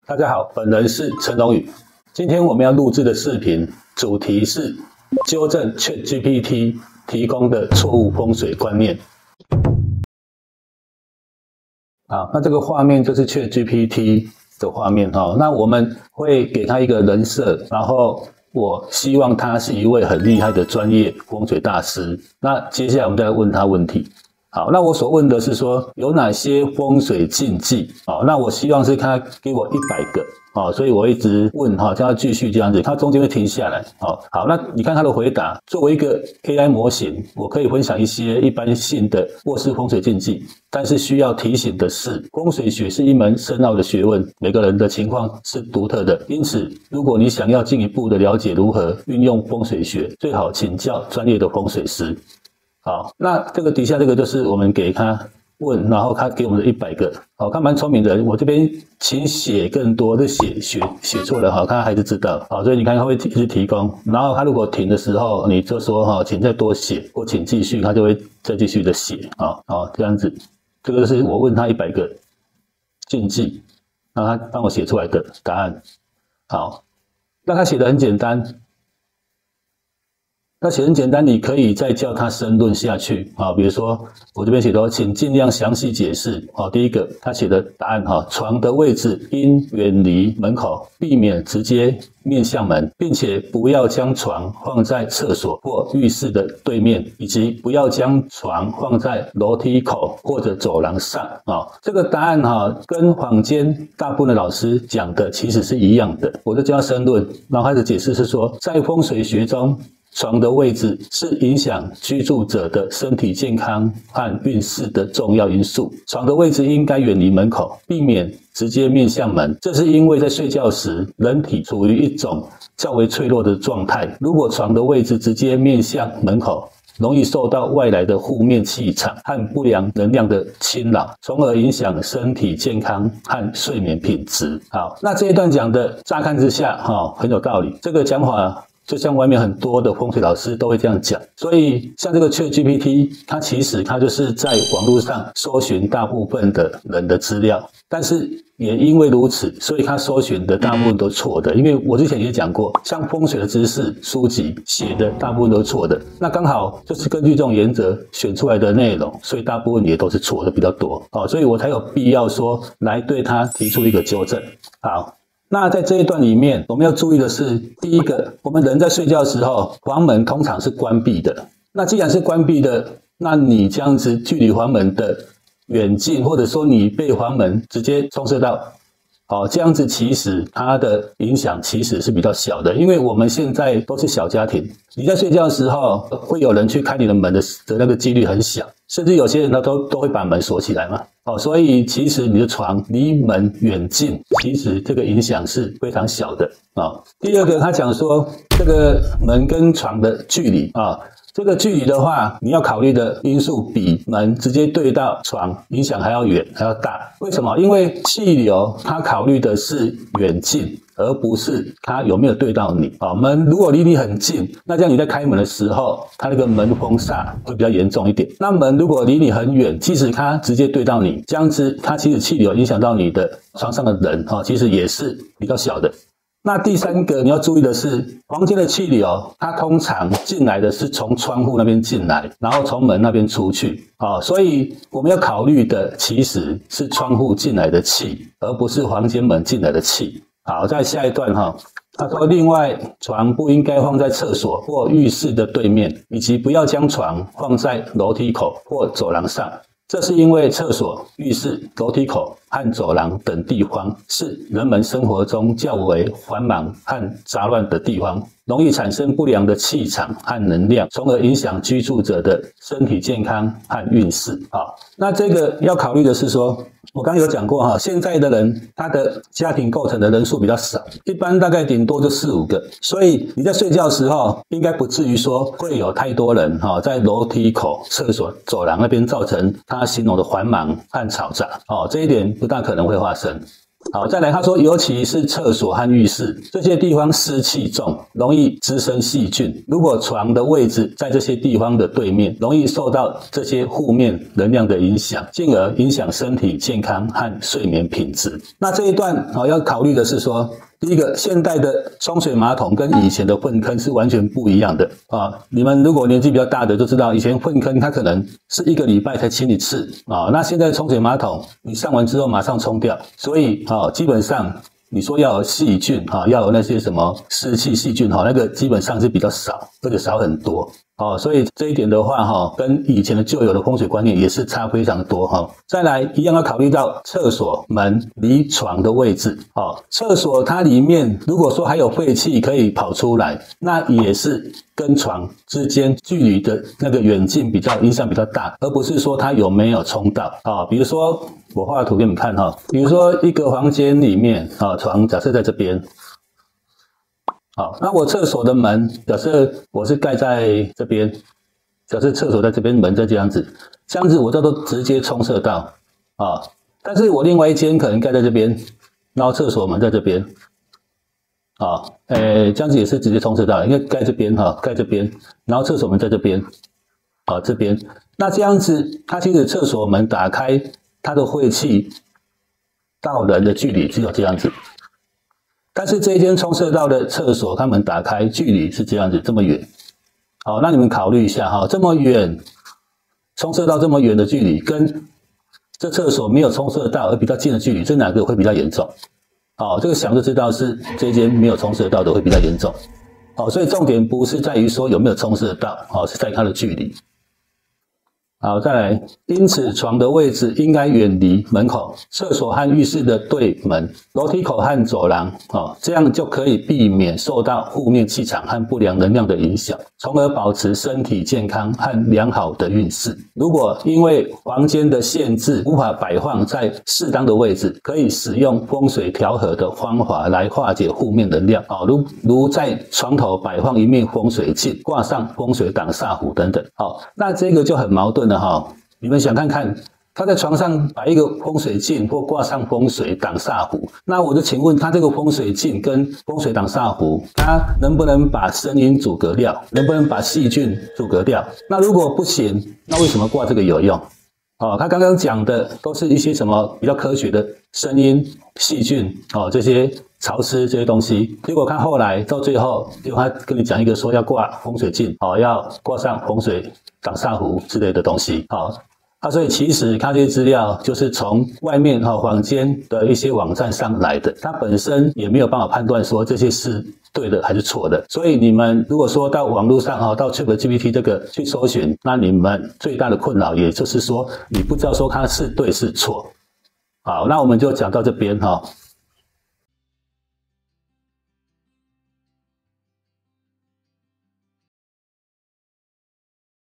大家好，本人是陈荣宇。今天我们要录制的视频主题是纠正 ChatGPT 提供的错误风水观念。好，那这个画面就是 ChatGPT 的画面哈。那我们会给他一个人设，然后我希望他是一位很厉害的专业风水大师。那接下来我们再来问他问题。好，那我所问的是说有哪些风水禁忌？好，那我希望是他给我100个。所以我一直问叫他继续这样子，他中间会停下来。好，那你看他的回答，作为一个 AI 模型，我可以分享一些一般性的卧室风水禁忌，但是需要提醒的是，风水学是一门深奥的学问，每个人的情况是独特的，因此如果你想要进一步的了解如何运用风水学，最好请教专业的风水师。好，那这个底下这个就是我们给他问，然后他给我们的100个，他蛮聪明的。我这边请写更多，这写错了，他还是知道，所以你看他会一直提供，然后他如果停的时候，你就说请再多写，或请继续，他就会再继续的写，这样子。这个是我问他100个禁忌，然后他帮我写出来的答案。好，那他写的很简单。那写很简单，你可以再叫他申论下去比如说我这边写的，请尽量详细解释。第一个他写的答案床的位置应远离门口，避免直接面向门，并且不要将床放在厕所或浴室的对面，以及不要将床放在楼梯口或者走廊上。这个答案跟坊间大部分的老师讲的其实是一样的。我就叫他申论，然后他的解释是说，在风水学中，床的位置是影响居住者的身体健康和运势的重要因素。床的位置应该远离门口，避免直接面向门。这是因为在睡觉时，人体处于一种较为脆弱的状态。如果床的位置直接面向门口，容易受到外来的负面气场和不良能量的侵扰，从而影响身体健康和睡眠品质。好，那这一段讲的乍看之下很有道理，这个讲法就像外面很多的风水老师都会这样讲，所以像这个 ChatGPT， 它其实就是在网络上搜寻大部分的人的资料，但是也因为如此，所以他搜寻的大部分都错的。因为我之前也讲过，像风水的知识书籍写的大部分都是错的，那刚好就是根据这种原则选出来的内容，所以大部分也都是错的比较多。所以我才有必要说来对他提出一个纠正。好，那在这一段里面，我们要注意的是，第一个，我们人在睡觉的时候，房门通常是关闭的。那既然是关闭的，那你这样子距离房门的远近，或者说你被房门直接冲射到，这样子其实它的影响其实是比较小的，因为我们现在都是小家庭，你在睡觉的时候会有人去开你的门的那个几率很小，甚至有些人都会把门锁起来嘛。所以其实你的床离门远近，其实这个影响是非常小的。第二个，他讲说这个门跟床的距离这个距离的话，你要考虑的因素比门直接对到床影响还要远还要大。为什么？因为气流它考虑的是远近，而不是它有没有对到你。门如果离你很近，那这样你在开门的时候，它那个门风煞会比较严重一点。那门如果离你很远，即使它直接对到你，这样子它其实气流影响到你的床上的人其实也是比较小的。那第三个你要注意的是，房间的气流它通常进来的是从窗户那边进来，然后从门那边出去。所以我们要考虑的其实是窗户进来的气，而不是房间门进来的气。好，在下一段他说，另外床不应该放在厕所或浴室的对面，以及不要将床放在楼梯口或走廊上。这是因为厕所、浴室、楼梯口和走廊等地方是人们生活中较为繁忙和杂乱的地方，容易产生不良的气场和能量，从而影响居住者的身体健康和运势。那这个要考虑的是说，我刚刚有讲过现在的人他的家庭构成的人数比较少，一般大概顶多就4、5个，所以你在睡觉的时候应该不至于说会有太多人在楼梯口、厕所、走廊那边造成他形容的繁忙和嘈杂。这一点不大可能会发生。好，再来他说，尤其是厕所和浴室这些地方湿气重，容易滋生细菌。如果床的位置在这些地方的对面，容易受到这些负面能量的影响，进而影响身体健康和睡眠品质。那这一段要考虑的是说，第一个，现代的冲水马桶跟以前的粪坑是完全不一样的啊！你们如果年纪比较大的就知道，以前粪坑它可能是1个礼拜才清一次啊，那现在冲水马桶你上完之后马上冲掉，所以基本上你说要有细菌要有那些什么湿气细菌那个基本上是比较少，而且少很多。所以这一点的话跟以前的旧有的风水观念也是差非常多再来一样要考虑到厕所门离床的位置厕所它里面如果说还有废气可以跑出来，那也是跟床之间距离的那个远近影响比较大，而不是说它有没有冲到比如说我画的图给你们看比如说一个房间里面床假设在这边。好，那我厕所的门，假设我是盖在这边，假设厕所在这边，门在这样子我都直接冲射到但是我另外一间可能盖在这边，然后厕所门在这边这样子也是直接冲射到，因为盖这边盖这边，然后厕所门在这边这边，那这样子它其实厕所门打开，它的晦气到人的距离只有这样子。但是这一间冲射道的厕所，它门打开距离是这样子，这么远。好，那你们考虑一下这么远，冲射道这么远的距离，跟这厕所没有冲射道而比较近的距离，这哪个会比较严重？这个想就知道是这间没有冲射道的会比较严重。所以重点不是在于说有没有冲射道，是在它的距离。好，再来，因此床的位置应该远离门口、厕所和浴室的对门、楼梯口和走廊这样就可以避免受到负面气场和不良能量的影响，从而保持身体健康和良好的运势。如果因为房间的限制无法摆放在适当的位置，可以使用风水调和的方法来化解负面能量如在床头摆放一面风水镜，挂上风水挡煞符等等。那这个就很矛盾了你们想看看，他在床上摆一个风水镜或挂上风水挡煞符，那我就请问他这个风水镜跟风水挡煞符，他能不能把声音阻隔掉？能不能把细菌阻隔掉？那如果不行，那为什么挂这个有用？他刚刚讲的都是一些什么比较科学的声音、细菌这些潮湿这些东西，结果看后来到最后，就他跟你讲一个说要挂风水镜要挂上风水挡煞符之类的东西所以其实看这些资料就是从外面坊间的一些网站上来的，它本身也没有办法判断说这些是对的还是错的。所以你们如果说到网络上到 ChatGPT 这个去搜寻，那你们最大的困扰也就是说你不知道说它是对是错。好，那我们就讲到这边